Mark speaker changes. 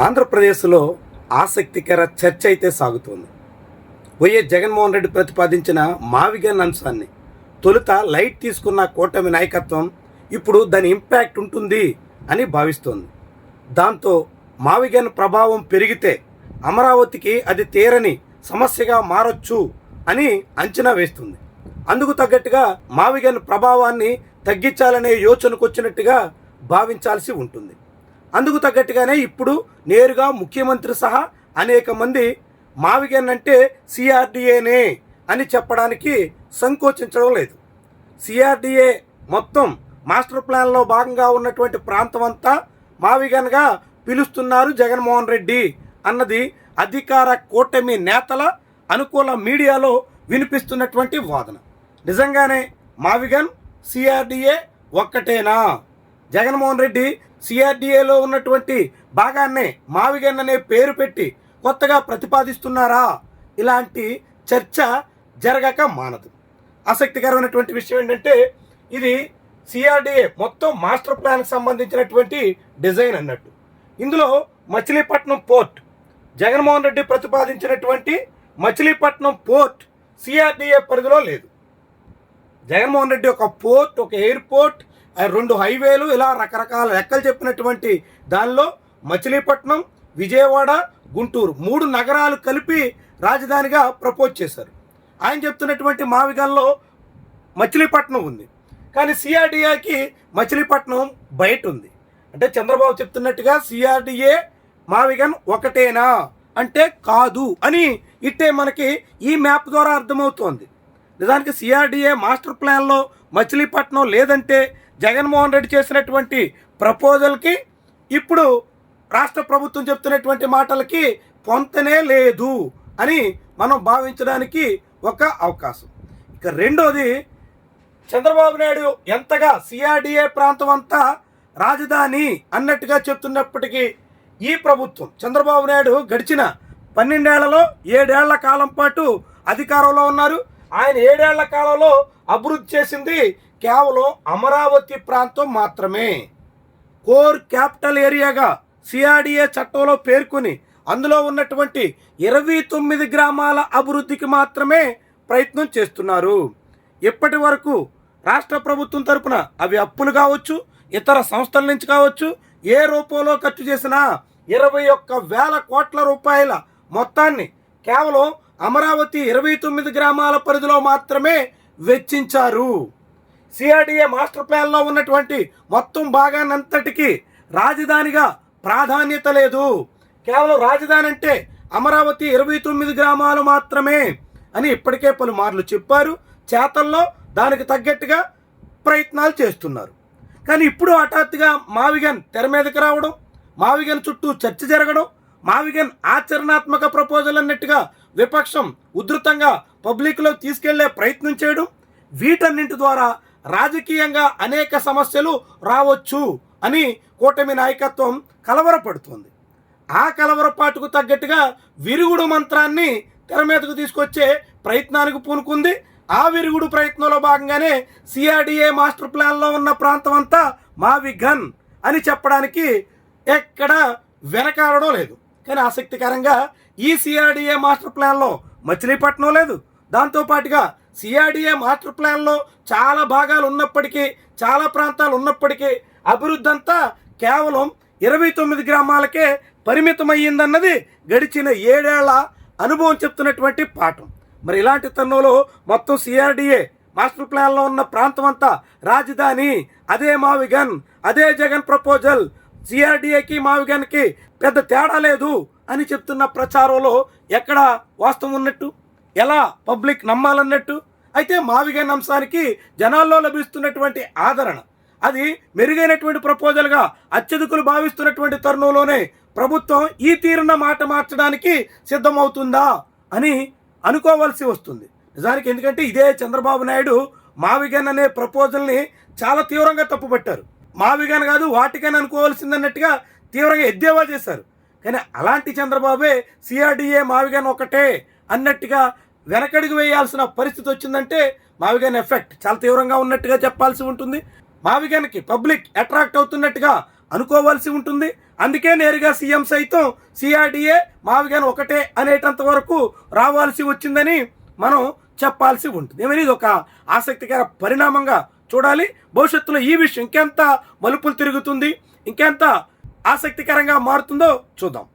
Speaker 1: ఆంధ్రప్రదేశ్లో ఆసక్తికర చర్చ అయితే సాగుతోంది. వైఎస్ జగన్మోహన్ రెడ్డి ప్రతిపాదించిన మావిగన్ అంశాన్ని తొలుత లైట్ తీసుకున్న కూటమి నాయకత్వం ఇప్పుడు దాని ఇంపాక్ట్ ఉంటుంది అని భావిస్తోంది. దాంతో మావిగన్ ప్రభావం పెరిగితే అమరావతికి అది తీరని సమస్యగా మారొచ్చు అని అంచనా వేస్తుంది. అందుకు తగ్గట్టుగా మావిగన్ ప్రభావాన్ని తగ్గించాలనే యోచనకు వచ్చినట్టుగా భావించాల్సి ఉంటుంది. అందుకు తగ్గట్టుగానే ఇప్పుడు నేరుగా ముఖ్యమంత్రి సహా అనేక మంది మావిగన్ అంటే సిఆర్డిఏనే అని చెప్పడానికి సంకోచించడం లేదు. సిఆర్డిఏ మొత్తం మాస్టర్ ప్లాన్లో భాగంగా ఉన్నటువంటి ప్రాంతం అంతా మావిగన్గా పిలుస్తున్నారు జగన్మోహన్ రెడ్డి అన్నది అధికార కూటమి నేతల అనుకూల మీడియాలో వినిపిస్తున్నటువంటి వాదన. నిజంగానే మావిగన్ సిఆర్డిఏ ఒక్కటేనా? జగన్మోహన్ రెడ్డి సిఆర్డిఏలో ఉన్నటువంటి భాగాన్నే మావిగన్ అనే పేరు పెట్టి కొత్తగా ప్రతిపాదిస్తున్నారా? ఇలాంటి చర్చ జరగక మానదు. ఆసక్తికరమైనటువంటి విషయం ఏంటంటే ఇది సిఆర్డిఏ మొత్తం మాస్టర్ ప్లాన్కి సంబంధించినటువంటి డిజైన్ అన్నట్టు. ఇందులో మచిలీపట్నం పోర్ట్, జగన్మోహన్ రెడ్డి ప్రతిపాదించినటువంటి మచిలీపట్నం పోర్ట్ సిఆర్డిఏ పరిధిలో లేదు. జగన్మోహన్ రెడ్డి ఒక పోర్ట్, ఒక ఎయిర్పోర్ట్, 2 హైవేలు, ఇలా రకరకాల లెక్కలు చెప్పినటువంటి దానిలో మచిలీపట్నం, విజయవాడ, గుంటూరు 3 నగరాలు కలిపి రాజధానిగా ప్రపోజ్ చేశారు. ఆయన చెప్తున్నటువంటి మావిగన్లో మచిలీపట్నం ఉంది, కానీ సిఆర్డిఏకి మచిలీపట్నం బయట ఉంది. అంటే చంద్రబాబు చెప్తున్నట్టుగా సిఆర్డిఏ మావిగన్ ఒకటేనా అంటే కాదు అని ఇట్టే మనకి ఈ మ్యాప్ ద్వారా అర్థమవుతోంది. నిజానికి సిఆర్డిఏ మాస్టర్ ప్లాన్లో మచిలీపట్నం లేదంటే జగన్మోహన్ రెడ్డి చేసినటువంటి ప్రపోజల్కి ఇప్పుడు రాష్ట్ర ప్రభుత్వం చెప్తున్నటువంటి మాటలకి పొంతనే లేదు అని మనం భావించడానికి ఒక అవకాశం. ఇక రెండోది, చంద్రబాబు నాయుడు ఎంతగా సిఆర్డిఏ ప్రాంతం అంతా రాజధాని అన్నట్టుగా చెప్తున్నప్పటికీ ఈ ప్రభుత్వం చంద్రబాబు నాయుడు గడిచిన 12 ఏళ్లలో 7 ఏళ్ల కాలం పాటు అధికారంలో ఉన్నారు. ఆయన 7 ఏళ్ల కాలంలో అభివృద్ధి చేసింది కేవలం అమరావతి ప్రాంతం మాత్రమే. కోర్ క్యాపిటల్ ఏరియాగా సిఆర్డిఏ చట్టంలో పేర్కొని అందులో ఉన్నటువంటి 29 గ్రామాల అభివృద్ధికి మాత్రమే ప్రయత్నం చేస్తున్నారు. ఇప్పటి వరకు రాష్ట్ర ప్రభుత్వం తరపున అవి అప్పులు కావచ్చు, ఇతర సంస్థల నుంచి కావచ్చు, ఏ రూపంలో ఖర్చు చేసినా 21,000 కోట్ల రూపాయల మొత్తాన్ని కేవలం అమరావతి 29 గ్రామాల పరిధిలో మాత్రమే వెచ్చించారు. సిఆర్డిఏ మాస్టర్ ప్లాన్లో ఉన్నటువంటి మొత్తం భాగాన్నంతటికీ రాజధానిగా ప్రాధాన్యత లేదు. కేవలం రాజధాని అంటే అమరావతి 29 గ్రామాలు మాత్రమే అని ఇప్పటికే పలుమార్లు చెప్పారు. చేతల్లో దానికి తగ్గట్టుగా ప్రయత్నాలు చేస్తున్నారు. కానీ ఇప్పుడు హఠాత్తుగా మావిగన్ తెర మీదకి రావడం, మావిగన్ చుట్టూ చర్చ జరగడం, మావిగన్ ఆచరణాత్మక ప్రపోజల్ అన్నట్టుగా విపక్షం ఉధృతంగా పబ్లిక్లో తీసుకెళ్లే ప్రయత్నం చేయడం, వీటన్నింటి ద్వారా రాజకీయంగా అనేక సమస్యలు రావచ్చు అని కూటమి నాయకత్వం కలవరపడుతుంది. ఆ కలవరపాటుకు తగ్గట్టుగా విరుగుడు మంత్రాన్ని తెర మీదకు తీసుకొచ్చే ప్రయత్నానికి పూనుకుంది. ఆ విరుగుడు ప్రయత్నంలో భాగంగానే సిఆర్డిఏ మాస్టర్ ప్లాన్లో ఉన్న ప్రాంతం అంతా మావిగన్ అని చెప్పడానికి ఎక్కడ వెనకాడడం లేదు. కానీ ఆసక్తికరంగా ఈ సిఆర్డిఏ మాస్టర్ ప్లాన్లో మచిలీపట్నం లేదు. దాంతోపాటుగా సిఆర్డిఏ మాస్టర్ ప్లాన్లో చాలా భాగాలు ఉన్నప్పటికీ, చాలా ప్రాంతాలు ఉన్నప్పటికీ అభివృద్ధి అంతా కేవలం 29 గ్రామాలకే పరిమితమయ్యిందన్నది గడిచిన 7 ఏళ్ల అనుభవం చెప్తున్నటువంటి పాఠం. మరి ఇలాంటి తరుణంలో మొత్తం సిఆర్డిఏ మాస్టర్ ప్లాన్లో ఉన్న ప్రాంతం అంతా రాజధాని, అదే మావిగన్, అదే జగన్ ప్రపోజల్, సిఆర్డిఏకి మావిగన్కి పెద్ద తేడా లేదు అని చెప్తున్న ప్రచారంలో ఎక్కడ వాస్తవం ఉన్నట్టు, ఎలా పబ్లిక్ నమ్మాలన్నట్టు? అయితే మావిగన్ అంశానికి జనాల్లో లభిస్తున్నటువంటి ఆదరణ అది మెరుగైనటువంటి ప్రపోజల్గా అత్యధికులు భావిస్తున్నటువంటి తరుణంలోనే ప్రభుత్వం ఈ తీరున మాట మార్చడానికి సిద్ధమవుతుందా అని అనుకోవాల్సి వస్తుంది. నిజానికి ఎందుకంటే ఇదే చంద్రబాబు నాయుడు మావిగన్ అనే ప్రపోజల్ని చాలా తీవ్రంగా తప్పుపట్టారు. మావిగన్ కాదు వాటికన్ అనుకోవాల్సిందన్నట్టుగా తీవ్రంగా ఎద్దేవా చేశారు. కానీ అలాంటి చంద్రబాబే సిఆర్డిఏ మావిగన్ ఒకటే అన్నట్టుగా వెనకడుగు వేయాల్సిన పరిస్థితి వచ్చిందంటే మావిగన్ ఎఫెక్ట్ చాలా తీవ్రంగా ఉన్నట్టుగా చెప్పాల్సి ఉంటుంది. మావిగన్కి పబ్లిక్ అట్రాక్ట్ అవుతున్నట్టుగా అనుకోవాల్సి ఉంటుంది. అందుకే నేరుగా సీఎం సైతం సిఆర్డీఏ మావిగాన్ ఒకటే అనేటంత వరకు రావాల్సి వచ్చిందని మనం చెప్పాల్సి ఉంటుంది. ఏమైనా ఇది ఒక ఆసక్తికర పరిణామంగా చూడాలి. భవిష్యత్తులో ఈ విషయం ఇంకెంత మలుపులు తిరుగుతుంది, ఇంకెంత ఆసక్తికరంగా మారుతుందో చూద్దాం.